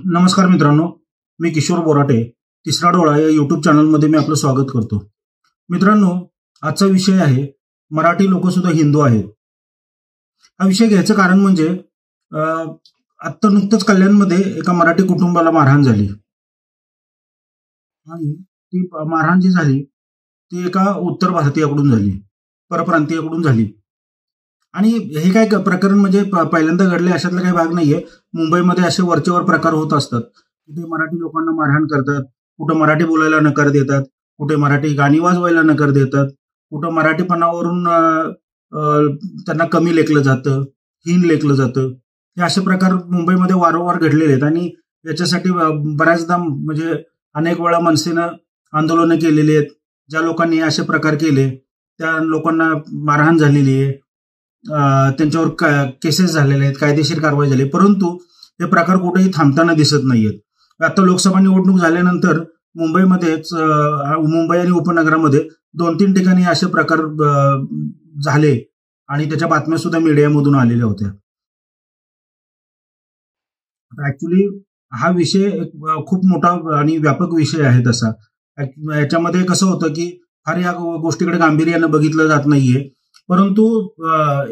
नमस्कार मित्रांनो, मी किशोर बोराटे. तिसरा डोळा या युट्यूब चॅनलमध्ये मी आपलं स्वागत करतो. मित्रांनो, आजचा विषय आहे मराठी लोक सुद्धा हिंदू आहेत. हा विषय घ्यायचं कारण म्हणजे आत्ता नुकतंच कल्याणमध्ये एका मराठी कुटुंबाला मारहाण झाली आणि ती मारहाण जी झाली ती एका उत्तर भारतीयाकडून झाली, परप्रांतीयाकडून झाली. आणि हे काय प्रकरण म्हणजे पहिल्यांदा घडले अशातला काही भाग नाहीये. मुंबईमध्ये असे वरचेवर प्रकार होत असतात. कुठे मराठी लोकांना मारहाण करतात, कुठं मराठी बोलायला नकार देतात, कुठे मराठी गाणी वाजवायला नकार देतात, कुठं मराठीपणावरून त्यांना कमी लेखलं जातं, हीन लेखलं जातं. हे असे प्रकार मुंबईमध्ये वारंवार घडलेले आहेत आणि याच्यासाठी बऱ्याचदा म्हणजे अनेक वेळा मनसेनं आंदोलनं केलेली आहेत. ज्या लोकांनी असे प्रकार केले त्या लोकांना मारहाण झालेली आहे, त्यांच्यावर केसेस झालेले आहेत, कायदेशीर कारवाई झाली. परंतु हे प्रकार कुठेही थांबताना दिसत नाहीयेत. आता लोकसभा निवडणूक झाल्यानंतर मुंबई आणि उपनगरामध्ये 2-3 ठिकाणी असे प्रकार झाले आणि त्याच्या बातम्या सुद्धा मीडियामधून आलेल्या होत्या. ऍक्च्युली हा विषय खूप मोठा आणि व्यापक विषय आहे. तसा याच्यामध्ये कसं होतं की फार या गोष्टीकडे गांभीर्यानं बघितलं जात नाहीये. परंतु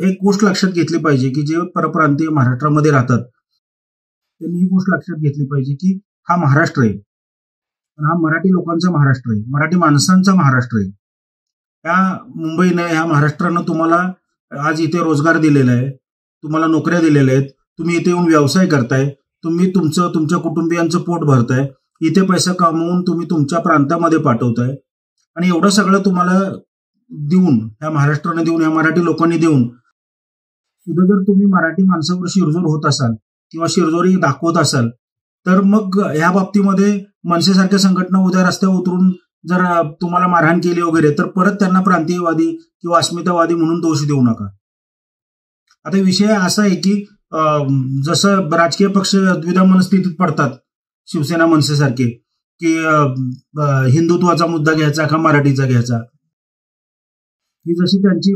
एक गोष्ट लक्षात घेतली पाहिजे की जे परप्रांतीय महाराष्ट्रामध्ये राहतात त्यांनी ही गोष्ट लक्षात घेतली पाहिजे की हा महाराष्ट्र आहे, पण हा मराठी लोकांचा महाराष्ट्र आहे, मराठी माणसांचा महाराष्ट्र आहे. या मुंबईने, ह्या महाराष्ट्रानं तुम्हाला आज इथे रोजगार दिलेला आहे, तुम्हाला नोकऱ्या दिलेल्या आहेत, तुम्ही इथे येऊन व्यवसाय करताय, तुम्ही तुमच्या कुटुंबियांचं पोट भरताय, इथे पैसा कमवून तुम्ही तुमच्या प्रांतामध्ये पाठवताय आणि एवढं सगळं तुम्हाला देऊन, ह्या महाराष्ट्राने देऊन, ह्या मराठी लोकांनी देऊन सुद्धा जर तुम्ही मराठी माणसावर शिरजोर होत असाल किंवा शिरजोरी दाखवत असाल तर मग ह्या बाबतीमध्ये मनसेसारख्या संघटना उद्या रस्त्यावर उतरून जर तुम्हाला मारहाण केली वगैरे तर परत त्यांना प्रांतीयवादी किंवा अस्मितावादी म्हणून दोष देऊ नका. आता विषय असा आहे की जसं राजकीय पक्ष द्विधा मनस्थितीत पडतात, शिवसेना मनसेसारखे, की हिंदुत्वाचा मुद्दा घ्यायचा का मराठीचा घ्यायचा, ही जशी त्यांची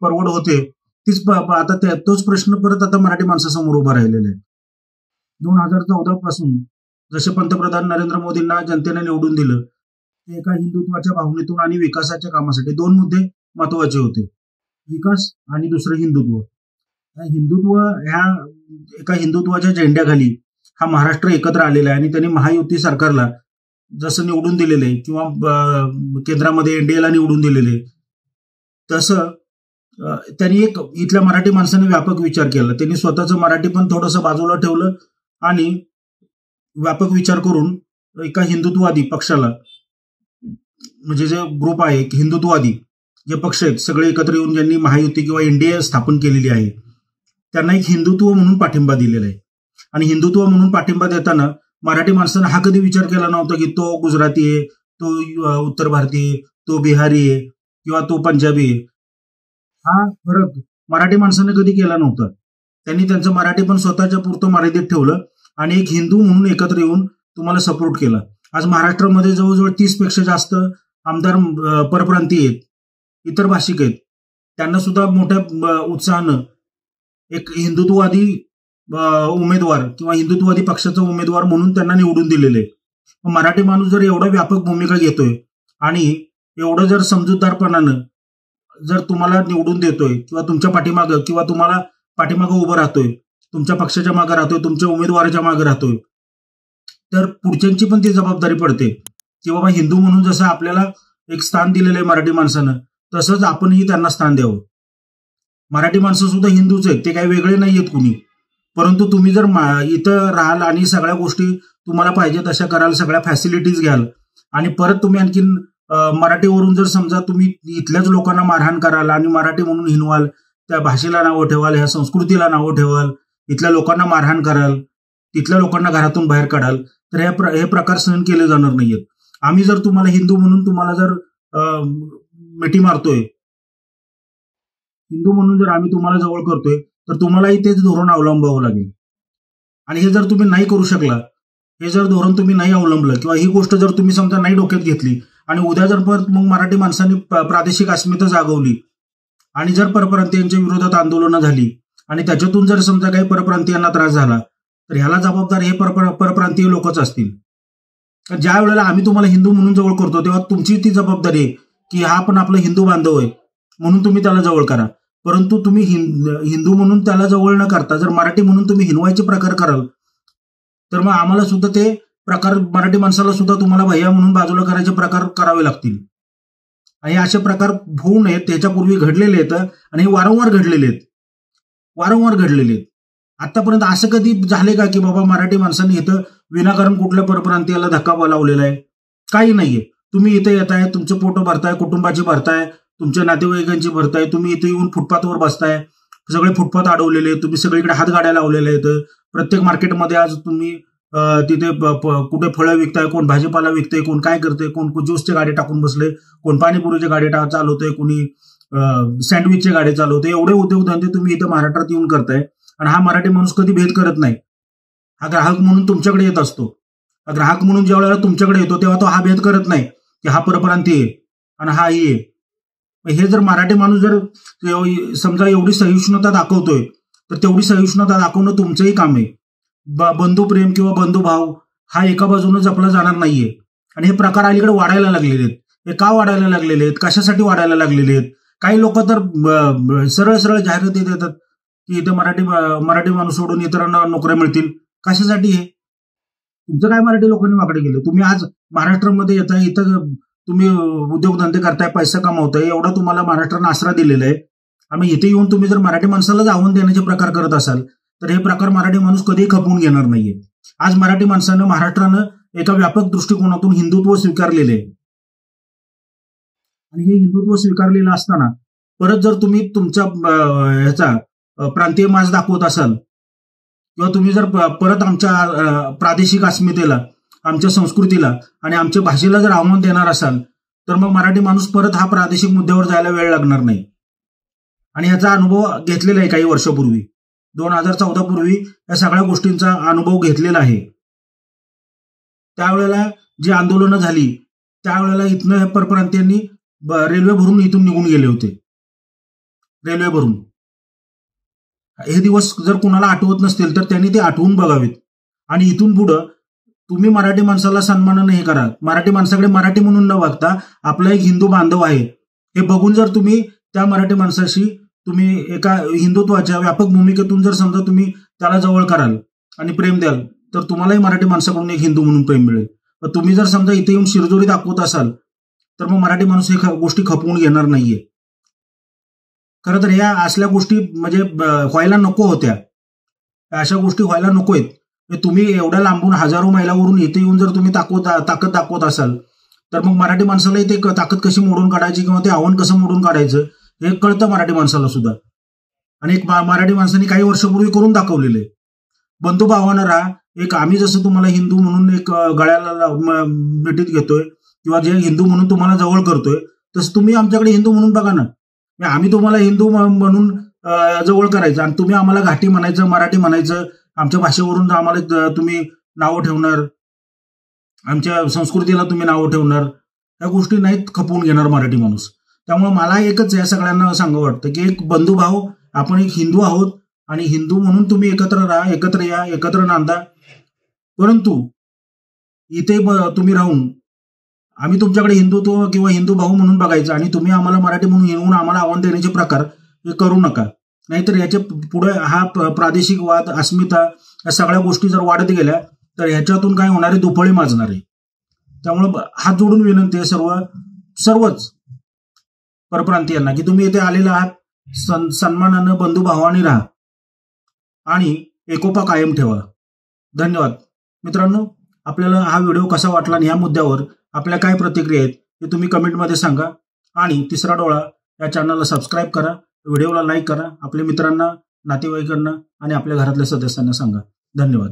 परवड होते तीच आता तोच प्रश्न परत आता मराठी माणसासमोर उभा राहिलेला आहे. 2014 पासून जसे पंतप्रधान नरेंद्र मोदींना जनतेने निवडून दिलं ते एका हिंदुत्वाच्या भावनेतून आणि विकासाच्या कामासाठी 2 मुद्दे महत्वाचे होते, विकास आणि दुसरं हिंदुत्व. हिंदुत्व ह्या एका हिंदुत्वाच्या झेंड्याखाली हा महाराष्ट्र एकत्र आलेला आहे आणि त्यांनी महायुती सरकारला जसं निवडून दिलेले किंवा केंद्रामध्ये एनडीएला निवडून दिलेले तसं त्यांनी एक इथल्या मराठी माणसाने व्यापक विचार केला. त्यांनी स्वतःचं मराठी पण थोडंसं बाजूला ठेवलं आणि व्यापक विचार करून एका हिंदुत्ववादी पक्षाला, म्हणजे जे ग्रुप आहे हिंदुत्ववादी जे पक्ष आहेत सगळे एकत्र येऊन ज्यांनी महायुती किंवा एनडीए स्थापन केलेली आहे त्यांना एक हिंदुत्व म्हणून पाठिंबा दिलेला आहे. आणि हिंदुत्व म्हणून पाठिंबा देताना मराठी माणसानं हा कधी विचार केला नव्हता की तो गुजराती आहे, तो उत्तर भारतीय आहे, तो बिहारी आहे किंवा तो पंजाबी आहे. हा फरक मराठी माणसाने कधी केला नव्हता. त्यांनी त्यांचं मराठी पण स्वतःच्या पुरतं मर्यादित ठेवलं आणि एक हिंदू म्हणून एकत्र येऊन तुम्हाला सपोर्ट केला. आज महाराष्ट्रामध्ये जवळजवळ 30 पेक्षा जास्त आमदार परप्रांतीय आहेत, इतर भाषिक आहेत. त्यांना सुद्धा मोठ्या उत्साहानं एक हिंदुत्ववादी उमेदवार किंवा हिंदुत्ववादी पक्षाचा उमेदवार म्हणून त्यांना निवडून दिलेले. मराठी माणूस जर एवढा व्यापक भूमिका घेतोय आणि एवढं जर समजूतदारपणानं जर तुम्हाला निवडून देतोय किंवा तुमच्या पाठीमागं किंवा तुम्हाला पाठीमागं उभं राहतोय, तुमच्या पक्षाच्या मागे राहतोय, तुमच्या उमेदवाराच्या मागे राहतोय, तर पुढच्यांची पण ती जबाबदारी पडते की बाबा हिंदू म्हणून जसं आपल्याला एक स्थान दिलेलं आहे मराठी माणसानं तसंच आपणही त्यांना स्थान द्यावं. मराठी माणसं सुद्धा हिंदूच आहेत, ते काही वेगळे नाही आहेत कुणी. परंतु तुम्ही जर इथं राहाल आणि सगळ्या गोष्टी तुम्हाला पाहिजे तशा कराल, सगळ्या फॅसिलिटीज घ्याल आणि परत तुम्ही आणखीन मराठीवरून जर समजा तुम्ही इथल्याच लोकांना मारहाण कराल आणि मराठी म्हणून हिनवाल, त्या भाषेला नावं ठेवाल, ह्या संस्कृतीला नावं ठेवाल, इथल्या लोकांना मारहाण कराल, तिथल्या लोकांना घरातून बाहेर काढाल तर हे प्रकार सहन केले जाणार नाहीयेत. आम्ही जर तुम्हाला हिंदू म्हणून तुम्हाला जर मिठी मारतोय, हिंदू म्हणून जर आम्ही तुम्हाला जवळ करतोय तर तुम्हालाही तेच धोरण अवलंबावं लागेल. आणि हे जर तुम्ही नाही करू शकला, हे जर धोरण तुम्ही नाही अवलंबलं किंवा ही गोष्ट जर तुम्ही समजा नाही डोक्यात घेतली आणि उद्या जर परत मग मराठी माणसांनी प्रादेशिक अस्मिता जागवली आणि जर परप्रांतीयांच्या विरोधात आंदोलनं झाली आणि त्याच्यातून जर समजा काही परप्रांतीयांना त्रास झाला तर ह्याला जबाबदार हे परप्रांतीय लोकच असतील. ज्या वेळेला आम्ही तुम्हाला हिंदू म्हणून जवळ करतो तेव्हा तुमची ती जबाबदारी आहे की हा पण आपला हिंदू बांधव आहे म्हणून तुम्ही त्याला जवळ करा. परंतु तुम्ही हिंदू म्हणून त्याला जवळ न करता जर मराठी म्हणून तुम्ही हिनवायचे प्रकार कराल तर मग आम्हाला सुद्धा ते प्रकार, मराठी माणसाला सुद्धा तुम्हाला भैया म्हणून बाजूला करायचे प्रकार करावे लागतील. आणि असे प्रकार होऊ नयेत, त्याच्यापूर्वी घडलेले आहेत आणि हे वारंवार घडलेले आहेत. आतापर्यंत असं कधी झाले का की बाबा मराठी माणसांनी इथं विनाकारण कुठल्या परप्रांतीयाला धक्का लावलेला आहे? काही नाहीये. तुम्ही इथे येताय, तुमचे पोटं भरताय, कुटुंबाची भरताय, तुमच्या नातेवाईकांची भरताय, तुम्ही इथे येऊन फुटपाथवर बसताय, सगळे फुटपाथ अडवलेले, तुम्ही सगळीकडे हातगाड्या लावलेल्या आहेत. प्रत्येक मार्केटमध्ये आज तुम्ही तिथे कुठे फळं विकताय, कोण भाजीपाला विकतंय, कोण काय करतंय, कोण ज्यूसचे गाडी टाकून बसले, कोण पाणीपुरीचे गाडी चालवतंय, कोणी सँडविचचे गाडी चालवतंय. एवढे उद्योगधंदे तुम्ही इथे महाराष्ट्रात येऊन करताय आणि हा मराठी माणूस कधी भेद करत नाही. हा ग्राहक म्हणून तुमच्याकडे येत असतो. ग्राहक म्हणून ज्या वेळेला तुमच्याकडे येतो तेव्हा तो हा भेद करत नाही की हा परप्रांतीय आहे आणि हा ही आहे. हे जर मराठी माणूस जर समजा एवढी सहिष्णुता दाखवतोय तर तेवढी सहिष्णुता दाखवणं तुमचंही काम आहे. बंधुप्रेम किंवा बंधुभाव हा एका बाजूने जपला जाणार नाहीये. आणि हे प्रकार अलीकडे वाढायला लागलेले आहेत. हे का वाढायला लागलेले आहेत, कशासाठी वाढायला लागलेले आहेत? काही लोक तर सरळ जाहिराती देतात की इथं मराठी माणूस सोडून इतरांना नोकऱ्या मिळतील. कशासाठी? हे तुमचं काय मराठी लोकांनी वाकडे केलं? तुम्ही आज महाराष्ट्रामध्ये येताय, इथं तुम्ही उद्योगधंदे करताय, पैसा कमावताय, एवढा तुम्हाला महाराष्ट्रानं आसरा दिलेला आहे. आम्ही इथे येऊन तुम्ही जर मराठी माणसालाच आव्हान देण्याचे प्रकार करत असाल तर हे प्रकार मराठी माणूस कधीही खपवून घेणार नाहीये. आज मराठी माणसानं, महाराष्ट्रानं एका व्यापक दृष्टिकोनातून हिंदुत्व स्वीकारलेले आहे. आणि हे हिंदुत्व स्वीकारलेलं असताना परत जर तुम्ही तुमच्या ह्याचा प्रांतीय माज दाखवत असाल किंवा तुम्ही जर परत आमच्या प्रादेशिक अस्मितेला, आमच्या संस्कृतीला आणि आमच्या भाषेला जर आव्हान देणार असाल तर मग मराठी माणूस परत हा प्रादेशिक मुद्द्यावर जायला वेळ लागणार नाही. आणि याचा अनुभव घेतलेला आहे काही वर्षापूर्वी, 2014 पूर्वी या सगळ्या गोष्टींचा अनुभव घेतलेला आहे. त्यावेळेला जी आंदोलनं झाली त्यावेळेला इथनं परप्रांतीयांनी रेल्वे भरून इथून निघून गेले होते, रेल्वे भरून. हे दिवस जर कुणाला आठवत नसतील तर त्यांनी ते आठवून बघावेत. आणि इथून पुढं तुम्ही मराठी माणसाला सन्मानानं हे करा. मराठी माणसाकडे मराठी म्हणून न बघता आपला एक हिंदू बांधव आहे हे बघून जर तुम्ही त्या मराठी माणसाशी तुम्ही एका हिंदुत्वाच्या व्यापक भूमिकेतून जर समजा तुम्ही त्याला जवळ कराल आणि प्रेम द्याल तर तुम्हालाही मराठी माणसाकडून एक हिंदू म्हणून प्रेम मिळेल. तुम्ही जर समजा इथे येऊन शिरजोरी दाखवत असाल तर मग मराठी माणूस हे गोष्टी खपवून घेणार नाहीये. खरं तर ह्या असल्या गोष्टी म्हणजे व्हायला नको होत्या. अशा गोष्टी व्हायला नको आहेत. तुम्ही एवढ्या लांबून हजारो मैलावरून इथे येऊन जर तुम्ही ताकद दाखवत असाल तर मग मराठी माणसालाही ते ताकद कशी मोडून काढायची किंवा ते आव्हान कसं मोडून काढायचं हे कळतं मराठी माणसाला सुद्धा. आणि एक मराठी माणसाने काही वर्षापूर्वी करून दाखवलेलं आहे. बंधुभावानं राहा. एक आम्ही जसं तुम्हाला हिंदू म्हणून एक गळ्याला मिठीत घेतोय किंवा जे हिंदू म्हणून तुम्हाला जवळ करतोय तसं तुम्ही आमच्याकडे हिंदू म्हणून बघा ना. आम्ही तुम्हाला हिंदू म्हणून जवळ करायचं आणि तुम्ही आम्हाला घाटी म्हणायचं, मराठी म्हणायचं, आमच्या भाषेवरून आम्हाला तुम्ही नावं ठेवणार, आमच्या संस्कृतीला तुम्ही नावं ठेवणार. या गोष्टी नाहीत खपवून घेणार मराठी माणूस. त्यामुळे मला एकच या सगळ्यांना सांगावं वाटतं की एक बंधुभाव, आपण एक हिंदू आहोत आणि हिंदू म्हणून तुम्ही एकत्र राहा, एकत्र या, एकत्र नांदा. परंतु इथे तुम्ही राहून आम्ही तुमच्याकडे हिंदुत्व किंवा हिंदू भाऊ म्हणून बघायचं आणि तुम्ही आम्हाला मराठी म्हणून येऊन आम्हाला आव्हान देण्याचे प्रकार हे करू नका. नाहीतर याच्या पुढे हा प्रादेशिक वाद, अस्मिता या सगळ्या गोष्टी जर वाढत गेल्या तर ह्याच्यातून काय होणारे दुफळे माजणार आहे. त्यामुळं हात जोडून विनंती आहे सर्वच परप्रांतीयांना की तुम्ही इथे आलेला आहात, सन्मानानं बंधुभावाने राहा आणि एकोपा कायम ठेवा. धन्यवाद मित्रांनो. आपल्याला हा व्हिडिओ कसा वाटला आणि या मुद्द्यावर आपल्या काय प्रतिक्रिया आहेत ते तुम्ही कमेंटमध्ये सांगा. आणि तिसरा डोळा या चॅनलला सबस्क्राईब करा, व्हिडिओला लाईक करा, आपल्या मित्रांना, नातेवाईकांना आणि आपल्या घरातल्या सदस्यांना सांगा. धन्यवाद.